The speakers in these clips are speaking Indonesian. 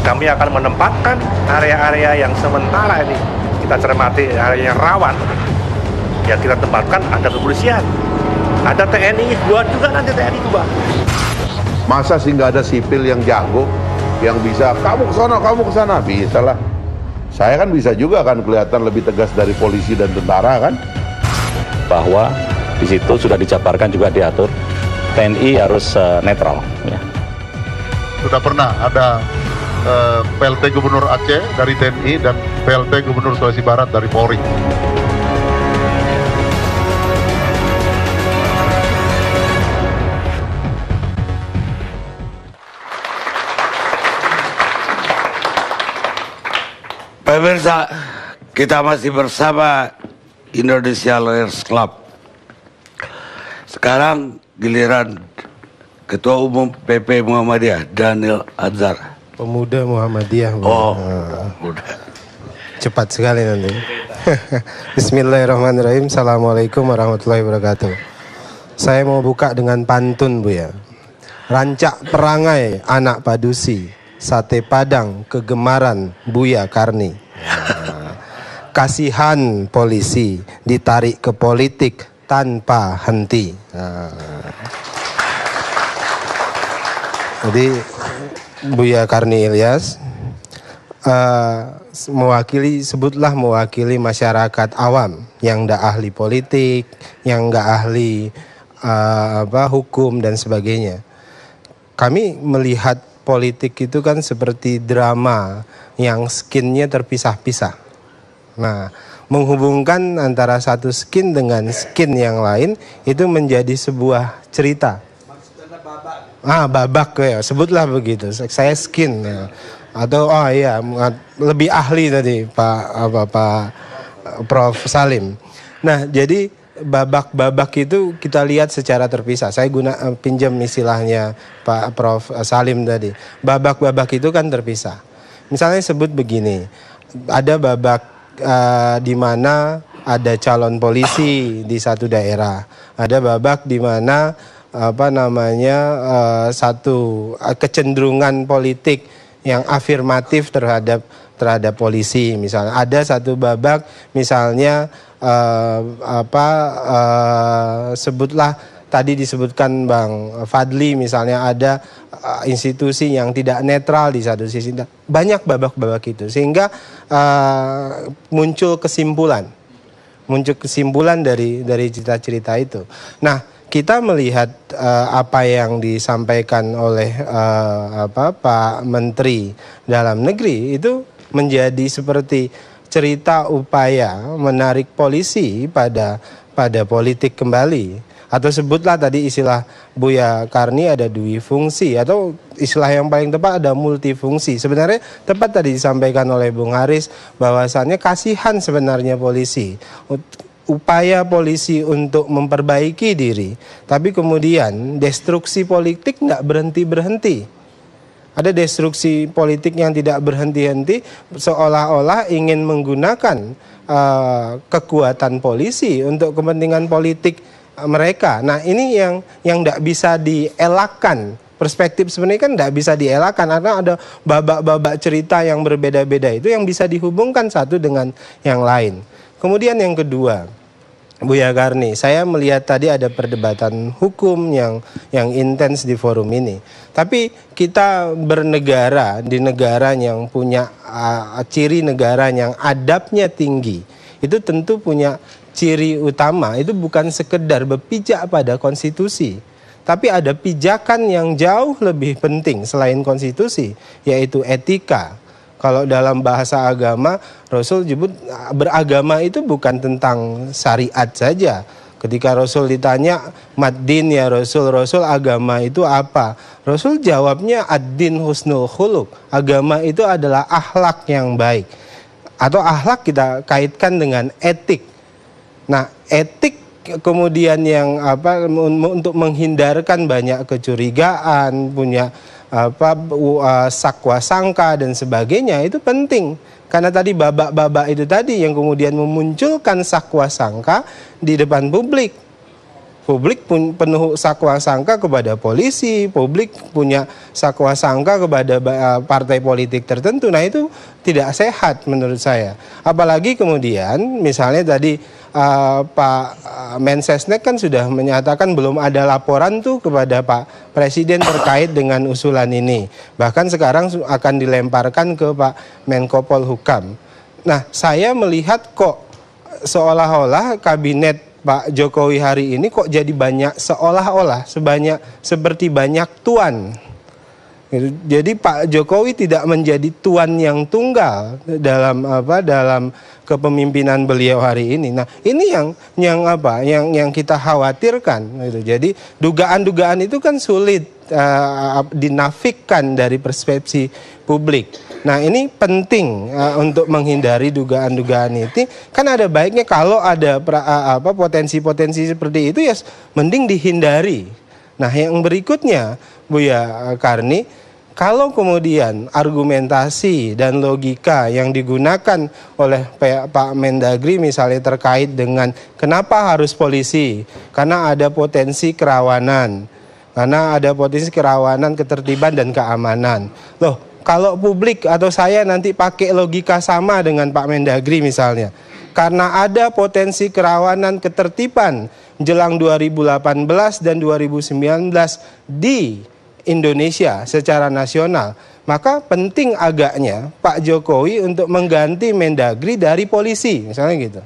Kami akan menempatkan area-area yang sementara ini kita cermati area yang rawan. Ya kita tempatkan ada kepolisian, ada TNI, dua juga nanti TNI juga. Masa sih nggak ada sipil yang jago, yang bisa kamu ke sana, bisa lah. Saya kan bisa juga kan kelihatan lebih tegas dari polisi dan tentara kan. Bahwa di situ sudah dijabarkan juga diatur TNI harus netral. Ya. Sudah pernah ada PLT Gubernur Aceh dari TNI dan PLT Gubernur Sulawesi Barat dari Polri. Pemirsa, kita masih bersama Indonesia Lawyers Club. Sekarang giliran Ketua Umum PP Muhammadiyah, Daniel Anzar. Pemuda Muhammadiyah. Oh, udah. Cepat sekali nanti. Bismillahirrahmanirrahim. Assalamualaikum warahmatullahi wabarakatuh. Saya mau buka dengan pantun, Bu ya. Rancak perangai anak padusi, sate padang kegemaran Buya Karni. Kasihan polisi ditarik ke politik tanpa henti. Jadi Buya Karni Ilyas sebutlah mewakili masyarakat awam yang nggak ahli politik, yang nggak ahli hukum dan sebagainya. Kami melihat politik itu kan seperti drama yang skinnya terpisah-pisah. Nah, menghubungkan antara satu skin dengan skin yang lain itu menjadi sebuah cerita. Babak ya, sebutlah begitu. Saya skin ya. Atau lebih ahli tadi Pak Prof Salim. Nah, jadi babak-babak itu kita lihat secara terpisah. Saya pinjam istilahnya Pak Prof Salim tadi. Babak-babak itu kan terpisah. Misalnya sebut begini, ada babak di mana ada calon polisi di satu daerah. Ada babak di mana satu kecenderungan politik yang afirmatif terhadap polisi. Misalnya ada satu babak misalnya sebutlah tadi disebutkan Bang Fadli, misalnya ada institusi yang tidak netral di satu sisi. Banyak babak-babak itu sehingga muncul kesimpulan dari cerita-cerita itu. Nah, kita melihat apa yang disampaikan oleh Pak Menteri Dalam Negeri itu menjadi seperti cerita upaya menarik polisi pada politik kembali. Atau sebutlah tadi istilah Buya Karni ada dui fungsi, atau istilah yang paling tepat ada multifungsi. Sebenarnya tepat tadi disampaikan oleh Bung Haris bahwasannya kasihan sebenarnya polisi, upaya polisi untuk memperbaiki diri, tapi kemudian destruksi politik nggak berhenti-berhenti. Ada destruksi politik yang tidak berhenti-henti, seolah-olah ingin menggunakan kekuatan polisi untuk kepentingan politik mereka. Nah, ini yang tidak bisa dielakkan. Perspektif sebenarnya kan tidak bisa dielakkan karena ada babak-babak cerita yang berbeda-beda itu yang bisa dihubungkan satu dengan yang lain. Kemudian yang kedua, Buya Karni, saya melihat tadi ada perdebatan hukum yang intens di forum ini. Tapi kita bernegara di negara yang punya ciri negara yang adabnya tinggi, itu tentu punya ciri utama, itu bukan sekedar berpijak pada konstitusi, tapi ada pijakan yang jauh lebih penting selain konstitusi, yaitu etika. Kalau dalam bahasa agama, Rasul menyebut beragama itu bukan tentang syariat saja. Ketika Rasul ditanya, "Mad-din ya Rasul, agama itu apa?" Rasul jawabnya, "Ad-din husnul khuluq." Agama itu adalah akhlak yang baik. Atau akhlak kita kaitkan dengan etik. Nah, etik kemudian yang untuk menghindarkan banyak kecurigaan, punya sakwa sangka dan sebagainya, itu penting. Karena tadi babak-babak itu tadi yang kemudian memunculkan sakwa sangka di depan publik. publik penuh sakwa sangka kepada polisi, publik punya sakwa sangka kepada partai politik tertentu. Nah itu tidak sehat menurut saya. Apalagi kemudian misalnya tadi Pak Mensesnek kan sudah menyatakan belum ada laporan tuh kepada Pak Presiden terkait dengan usulan ini. Bahkan sekarang akan dilemparkan ke Pak Menko Polhukam. Nah saya melihat kok seolah-olah kabinet Pak Jokowi hari ini kok jadi banyak seolah-olah seperti banyak tuan. Jadi Pak Jokowi tidak menjadi tuan yang tunggal dalam kepemimpinan beliau hari ini. Nah, ini yang kita khawatirkan gitu. Jadi dugaan-dugaan itu kan sulit dinafikkan dari persepsi publik. Nah, ini penting untuk menghindari dugaan-dugaan itu. Kan ada baiknya kalau ada potensi-potensi seperti itu ya mending dihindari. Nah, yang berikutnya Buya Karni, kalau kemudian argumentasi dan logika yang digunakan oleh Pak Mendagri misalnya terkait dengan kenapa harus polisi, karena ada potensi kerawanan, ketertiban dan keamanan. Loh, kalau publik atau saya nanti pakai logika sama dengan Pak Mendagri misalnya, karena ada potensi kerawanan ketertiban jelang 2018 dan 2019 di Indonesia secara nasional, maka penting agaknya Pak Jokowi untuk mengganti Mendagri dari polisi, misalnya gitu.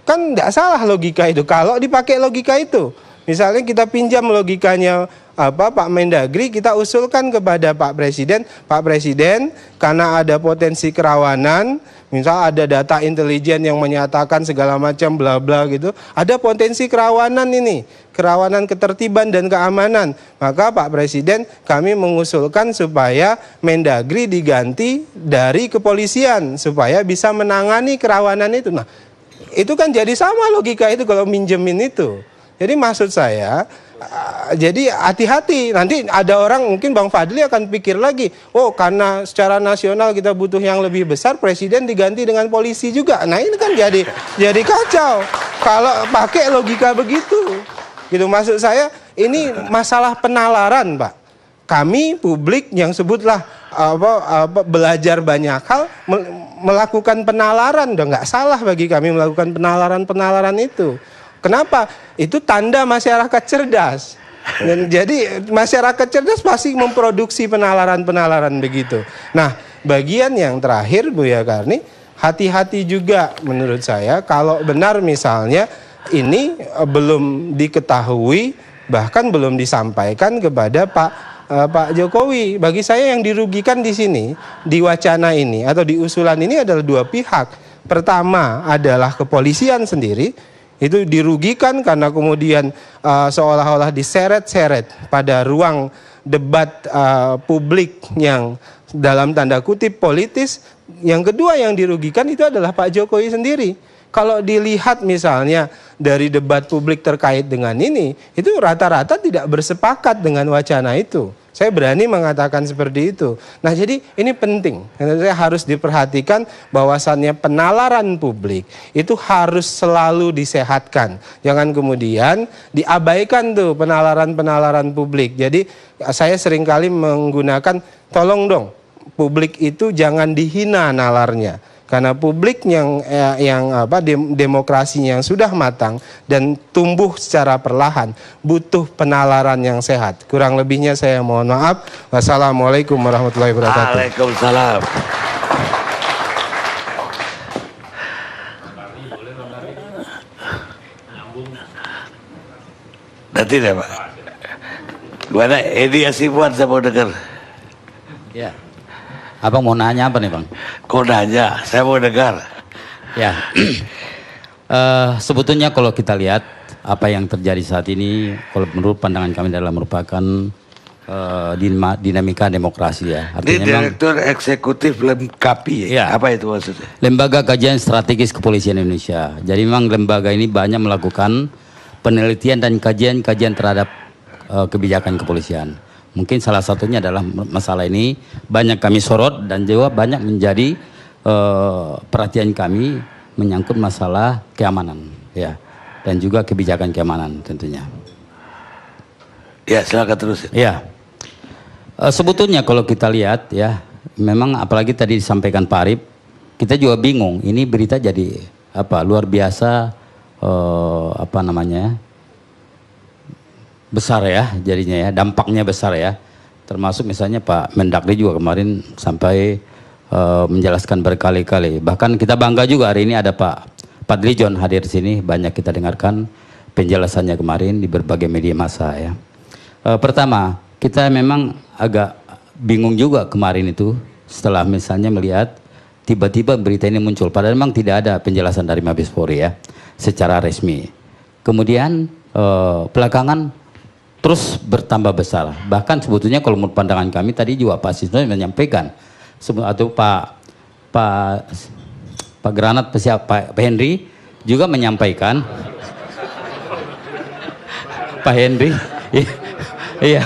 Kan tidak salah logika itu kalau dipakai logika itu. Misalnya kita pinjam logikanya Pak Mendagri, kita usulkan kepada Pak Presiden karena ada potensi kerawanan, misal ada data intelijen yang menyatakan segala macam bla bla gitu, ada potensi kerawanan ini, kerawanan ketertiban dan keamanan, maka Pak Presiden kami mengusulkan supaya Mendagri diganti dari kepolisian supaya bisa menangani kerawanan itu. Nah, itu kan jadi sama logika itu kalau minjemin itu. Jadi maksud saya, jadi hati-hati. Nanti ada orang, mungkin Bang Fadli akan pikir lagi, oh karena secara nasional kita butuh yang lebih besar, Presiden diganti dengan polisi juga. Nah ini kan jadi kacau kalau pakai logika begitu. Gitu maksud saya, ini masalah penalaran, Pak. Kami publik yang sebutlah belajar banyak hal, melakukan penalaran, udah nggak salah bagi kami melakukan penalaran itu. Kenapa? Itu tanda masyarakat cerdas. Dan jadi masyarakat cerdas pasti memproduksi penalaran-penalaran begitu. Nah, bagian yang terakhir Buya Karni, hati-hati juga menurut saya kalau benar misalnya ini belum diketahui bahkan belum disampaikan kepada Pak Jokowi. Bagi saya yang dirugikan di sini, di wacana ini atau di usulan ini adalah dua pihak. Pertama adalah kepolisian sendiri. Itu dirugikan karena kemudian seolah-olah diseret-seret pada ruang debat publik yang dalam tanda kutip politis. Yang kedua yang dirugikan itu adalah Pak Jokowi sendiri. Kalau dilihat misalnya dari debat publik terkait dengan ini, itu rata-rata tidak bersepakat dengan wacana itu. Saya berani mengatakan seperti itu. Nah jadi ini penting, saya harus diperhatikan bahwasannya penalaran publik itu harus selalu disehatkan. Jangan kemudian diabaikan tuh penalaran-penalaran publik. Jadi saya seringkali menggunakan tolong dong, publik itu jangan dihina nalarnya. Karena publik yang demokrasinya yang sudah matang dan tumbuh secara perlahan butuh penalaran yang sehat. Kurang lebihnya saya mohon maaf. Wassalamualaikum warahmatullahi wabarakatuh. Waalaikumsalam. Nanti deh Pak. Gimana Edi Asifuan saya mau dengar. Ya. Abang mau nanya apa nih Bang? Kau nanya, saya mau dengar. Ya, sebetulnya kalau kita lihat apa yang terjadi saat ini, kalau menurut pandangan kami adalah merupakan dinamika demokrasi ya. Ini Direktur Eksekutif Lemkapi ya? Apa itu maksudnya? Lembaga Kajian Strategis Kepolisian Indonesia. Jadi memang lembaga ini banyak melakukan penelitian dan kajian-kajian terhadap kebijakan kepolisian. Mungkin salah satunya adalah masalah ini banyak kami sorot dan juga banyak menjadi perhatian kami menyangkut masalah keamanan. Ya, dan juga kebijakan keamanan tentunya. Ya, silakan terus. Ya, sebetulnya kalau kita lihat ya, memang apalagi tadi disampaikan Pak Arif, kita juga bingung. Ini berita jadi apa luar biasa, apa namanya, besar ya, jadinya ya, dampaknya besar ya. Termasuk misalnya Pak Mendagri juga kemarin sampai menjelaskan berkali-kali. Bahkan kita bangga juga hari ini ada Pak Fadlijon hadir di sini, banyak kita dengarkan penjelasannya kemarin di berbagai media massa ya. Pertama, kita memang agak bingung juga kemarin itu setelah misalnya melihat tiba-tiba berita ini muncul, padahal memang tidak ada penjelasan dari Mabes Polri ya secara resmi. Kemudian belakangan terus bertambah besar. Bahkan sebetulnya kalau menurut pandangan kami tadi juga Pak Sisno menyampaikan atau Pak Granat, Pak Henry juga menyampaikan. Pak Henry, iya,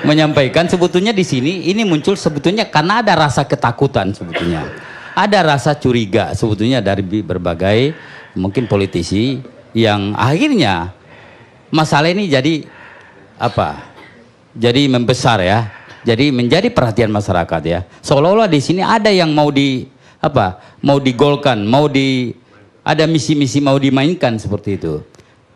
menyampaikan sebetulnya di sini ini muncul sebetulnya karena ada rasa ketakutan sebetulnya, ada rasa curiga sebetulnya dari berbagai mungkin politisi yang akhirnya masalah ini jadi apa? Jadi membesar ya, jadi menjadi perhatian masyarakat ya. Seolah-olah di sini ada yang mau mau digolkan, ada misi-misi mau dimainkan seperti itu.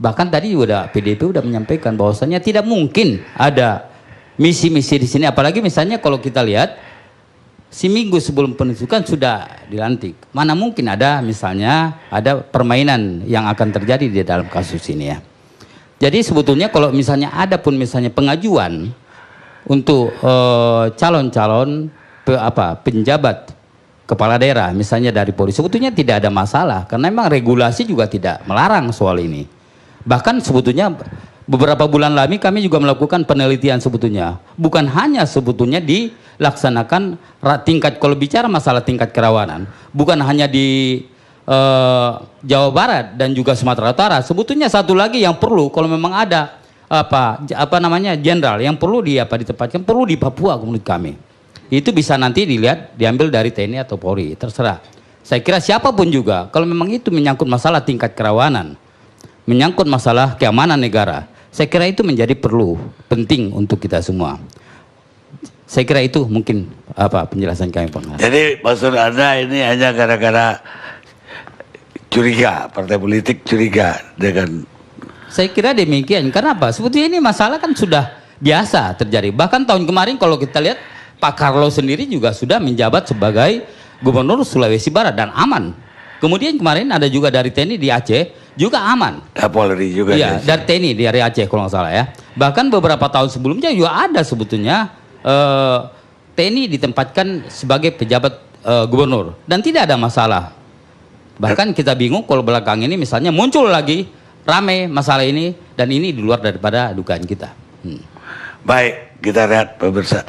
Bahkan tadi juga PDIP udah menyampaikan bahwasannya tidak mungkin ada misi-misi di sini. Apalagi misalnya kalau kita lihat seminggu sebelum penunjukan sudah dilantik. Mana mungkin ada misalnya ada permainan yang akan terjadi di dalam kasus ini ya. Jadi sebetulnya kalau misalnya ada pun misalnya pengajuan untuk calon-calon penjabat kepala daerah misalnya dari polisi, sebetulnya tidak ada masalah karena memang regulasi juga tidak melarang soal ini. Bahkan sebetulnya beberapa bulan lalu kami juga melakukan penelitian sebetulnya, bukan hanya sebetulnya dilaksanakan tingkat, kalau bicara masalah tingkat kerawanan, bukan hanya di Jawa Barat dan juga Sumatera Utara. Sebetulnya satu lagi yang perlu kalau memang ada jenderal yang perlu ditempatkan, perlu di Papua menurut kami. Itu bisa nanti diambil dari TNI atau Polri, terserah. Saya kira siapapun juga kalau memang itu menyangkut masalah tingkat kerawanan, menyangkut masalah keamanan negara, saya kira itu menjadi penting untuk kita semua. Saya kira itu mungkin penjelasan kami, Pak. Jadi maksud Anda ini hanya gara-gara curiga, partai politik curiga dengan... Saya kira demikian. Kenapa? Sebetulnya ini masalah kan sudah biasa terjadi. Bahkan tahun kemarin kalau kita lihat Pak Carlo sendiri juga sudah menjabat sebagai Gubernur Sulawesi Barat dan aman. Kemudian kemarin ada juga dari TNI di Aceh juga aman. Polri juga. Iya, dari TNI dari Aceh kalau nggak salah ya. Bahkan beberapa tahun sebelumnya juga ada sebetulnya TNI ditempatkan sebagai pejabat gubernur dan tidak ada masalah. Bahkan kita bingung kalau belakang ini misalnya muncul lagi rame masalah ini dan ini di luar daripada dugaan kita. Baik, kita lihat pemirsa.